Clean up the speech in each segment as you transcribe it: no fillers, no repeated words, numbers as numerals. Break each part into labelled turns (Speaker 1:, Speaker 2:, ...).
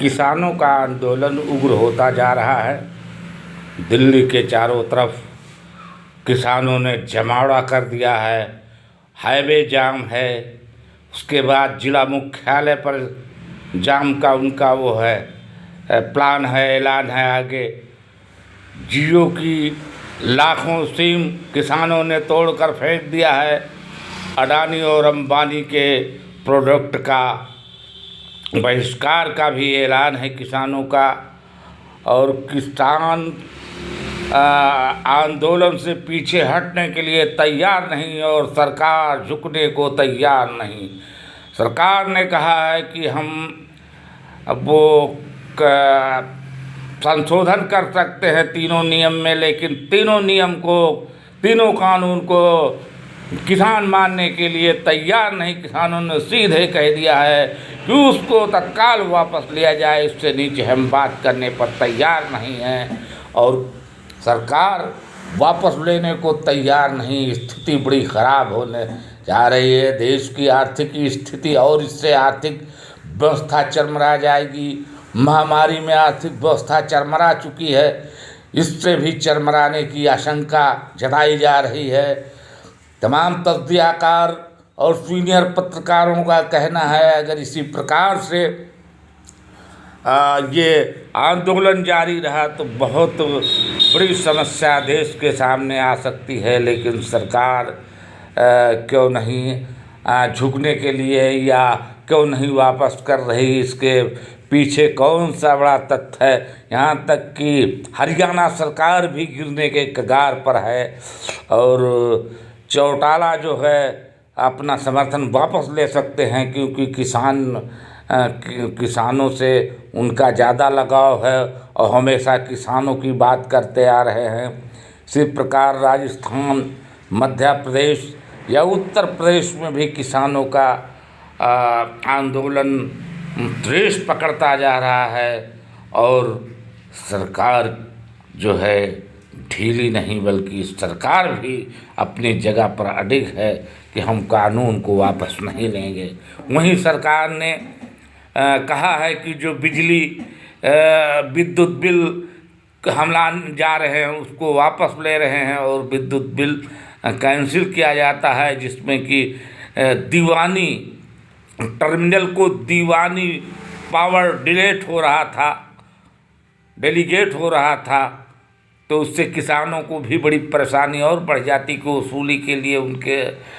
Speaker 1: किसानों का आंदोलन उग्र होता जा रहा है। दिल्ली के चारों तरफ किसानों ने जमावड़ा कर दिया है, हाईवे जाम है, उसके बाद जिला मुख्यालय पर जाम का उनका वो है प्लान है, ऐलान है। आगे जियो की लाखों सिम किसानों ने तोड़कर फेंक दिया है। अडानी और अंबानी के प्रोडक्ट का बहिष्कार का भी ऐलान है किसानों का। और किसान आंदोलन से पीछे हटने के लिए तैयार नहीं और सरकार झुकने को तैयार नहीं। सरकार ने कहा है कि हम अब वो संशोधन कर सकते हैं तीनों नियम में, लेकिन तीनों कानून को किसान मानने के लिए तैयार नहीं। किसानों ने सीधे कह दिया है कि उसको तत्काल वापस लिया जाए, इससे नीचे हम बात करने पर तैयार नहीं हैं। और सरकार वापस लेने को तैयार नहीं। स्थिति बड़ी ख़राब होने जा रही है। देश की आर्थिक स्थिति और इससे आर्थिक व्यवस्था चरमरा जाएगी। महामारी में आर्थिक व्यवस्था चरमरा चुकी है, इससे भी चरमराने की आशंका जताई जा रही है। तमाम तज्जियाकार और सीनियर पत्रकारों का कहना है अगर इसी प्रकार से ये आंदोलन जारी रहा तो बहुत बड़ी समस्या देश के सामने आ सकती है। लेकिन सरकार क्यों नहीं झुकने के लिए या क्यों नहीं वापस कर रही, इसके पीछे कौन सा बड़ा तथ्य है। यहाँ तक कि हरियाणा सरकार भी गिरने के कगार पर है और चौटाला जो है अपना समर्थन वापस ले सकते हैं, क्योंकि किसानों से उनका ज़्यादा लगाव है और हमेशा किसानों की बात करते आ रहे हैं। इसी प्रकार राजस्थान, मध्य प्रदेश या उत्तर प्रदेश में भी किसानों का आंदोलन रेस पकड़ता जा रहा है और सरकार जो है ढीली नहीं बल्कि सरकार भी अपनी जगह पर अडिग है कि हम कानून को वापस नहीं लेंगे। वहीं सरकार ने कहा है कि जो बिजली विद्युत बिल हम लाने जा रहे हैं उसको वापस ले रहे हैं और विद्युत बिल कैंसिल किया जाता है, जिसमें कि दीवानी टर्मिनल को दीवानी पावर डेलीगेट हो रहा था, तो उससे किसानों को भी बड़ी परेशानी और बढ़ जाती कि वसूली के लिए उनके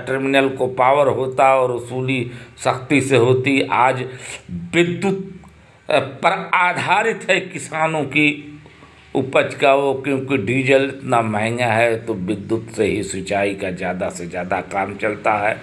Speaker 1: टर्मिनल को पावर होता और वसूली सख्ती से होती। आज विद्युत पर आधारित है किसानों की उपज का वो, क्योंकि डीजल इतना महंगा है तो विद्युत से ही सिंचाई का ज़्यादा से ज़्यादा काम चलता है।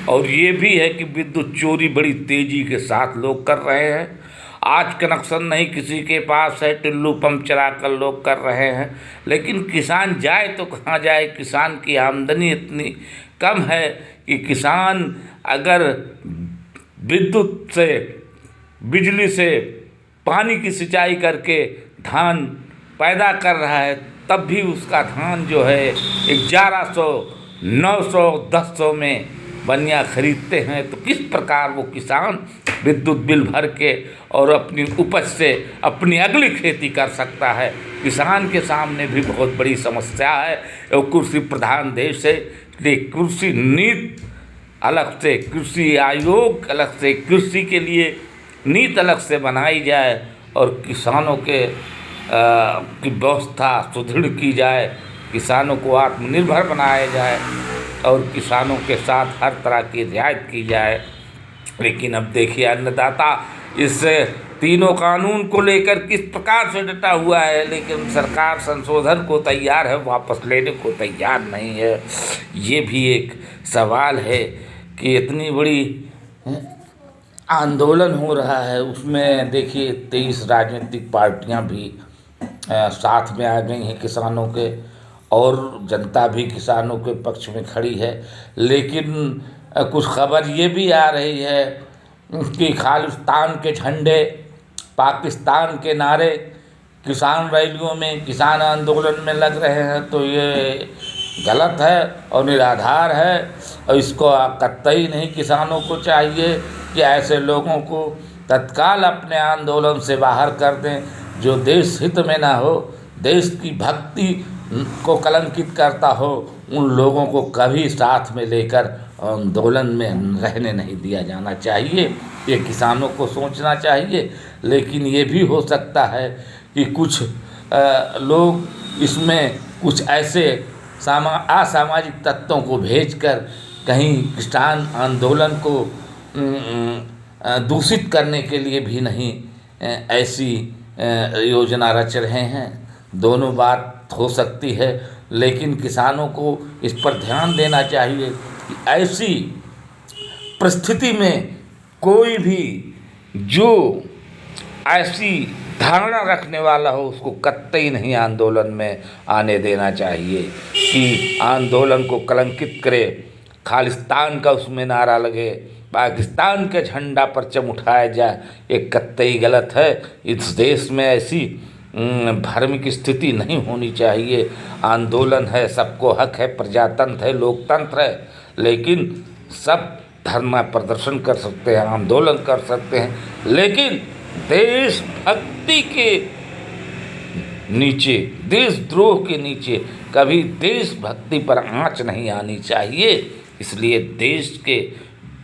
Speaker 1: और ये भी है कि विद्युत चोरी बड़ी तेज़ी के साथ लोग कर रहे हैं। आज कनेक्शन नहीं किसी के पास है, टिल्लू पंप चला कर लोग कर रहे हैं, लेकिन किसान जाए तो कहाँ जाए। किसान की आमदनी इतनी कम है कि किसान अगर विद्युत से, बिजली से, पानी की सिंचाई करके धान पैदा कर रहा है तब भी उसका धान जो है 1100, 900, 1000 में बनिया खरीदते हैं। तो किस प्रकार वो किसान विद्युत बिल भर के और अपनी उपज से अपनी अगली खेती कर सकता है। किसान के सामने भी बहुत बड़ी समस्या है। और कृषि प्रधान देश है, इसलिए कृषि नीति अलग से, कृषि आयोग अलग से, कृषि के लिए नीति अलग से बनाई जाए और किसानों के की व्यवस्था सुदृढ़ की जाए, किसानों को आत्मनिर्भर बनाया जाए और किसानों के साथ हर तरह की रियायत की जाए। लेकिन अब देखिए अन्नदाता इस तीनों कानून को लेकर किस प्रकार से डटा हुआ है, लेकिन सरकार संशोधन को तैयार है, वापस लेने को तैयार नहीं है। ये भी एक सवाल है कि इतनी बड़ी आंदोलन हो रहा है, उसमें देखिए 23 राजनीतिक पार्टियां भी साथ में आ गई हैं किसानों के, और जनता भी किसानों के पक्ष में खड़ी है। लेकिन कुछ खबर ये भी आ रही है कि खालिस्तान के झंडे, पाकिस्तान के नारे किसान रैलियों में, किसान आंदोलन में लग रहे हैं, तो ये गलत है और निराधार है। और इसको कतई नहीं किसानों को चाहिए कि ऐसे लोगों को तत्काल अपने आंदोलन से बाहर कर दें। जो देश हित में ना हो, देश की भक्ति को कलंकित करता हो, उन लोगों को कभी साथ में लेकर आंदोलन में रहने नहीं दिया जाना चाहिए। ये किसानों को सोचना चाहिए। लेकिन ये भी हो सकता है कि कुछ लोग इसमें कुछ ऐसे असामाजिक तत्वों को भेजकर कहीं किसान आंदोलन को दूषित करने के लिए भी नहीं ऐसी योजना रच रहे हैं। दोनों बात हो सकती है, लेकिन किसानों को इस पर ध्यान देना चाहिए कि ऐसी परिस्थिति में कोई भी जो ऐसी धारणा रखने वाला हो उसको कतई नहीं आंदोलन में आने देना चाहिए कि आंदोलन को कलंकित करे, खालिस्तान का उसमें नारा लगे, पाकिस्तान के झंडा परचम उठाया जाए। ये कतई गलत है। इस देश में ऐसी धार्मिक स्थिति नहीं होनी चाहिए। आंदोलन है, सबको हक है, प्रजातंत्र है, लोकतंत्र है, लेकिन सब धरना प्रदर्शन कर सकते हैं, आंदोलन कर सकते हैं, लेकिन देशभक्ति के नीचे, देशद्रोह के नीचे कभी देशभक्ति पर आँच नहीं आनी चाहिए। इसलिए देश के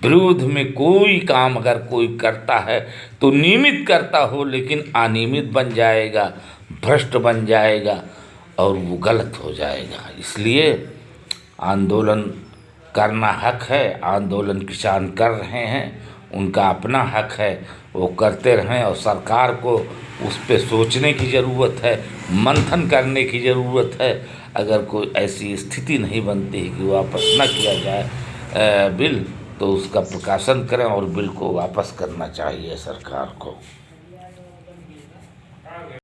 Speaker 1: विरोध में कोई काम अगर कोई करता है तो नियमित करता हो, लेकिन अनियमित बन जाएगा, भ्रष्ट बन जाएगा और वो गलत हो जाएगा। इसलिए आंदोलन करना हक है। आंदोलन किसान कर रहे हैं, उनका अपना हक है, वो करते रहें। और सरकार को उस पर सोचने की ज़रूरत है, मंथन करने की ज़रूरत है। अगर कोई ऐसी स्थिति नहीं बनती है कि वापस न किया जाए बिल, तो उसका प्रकाशन करें और बिल को वापस करना चाहिए सरकार को।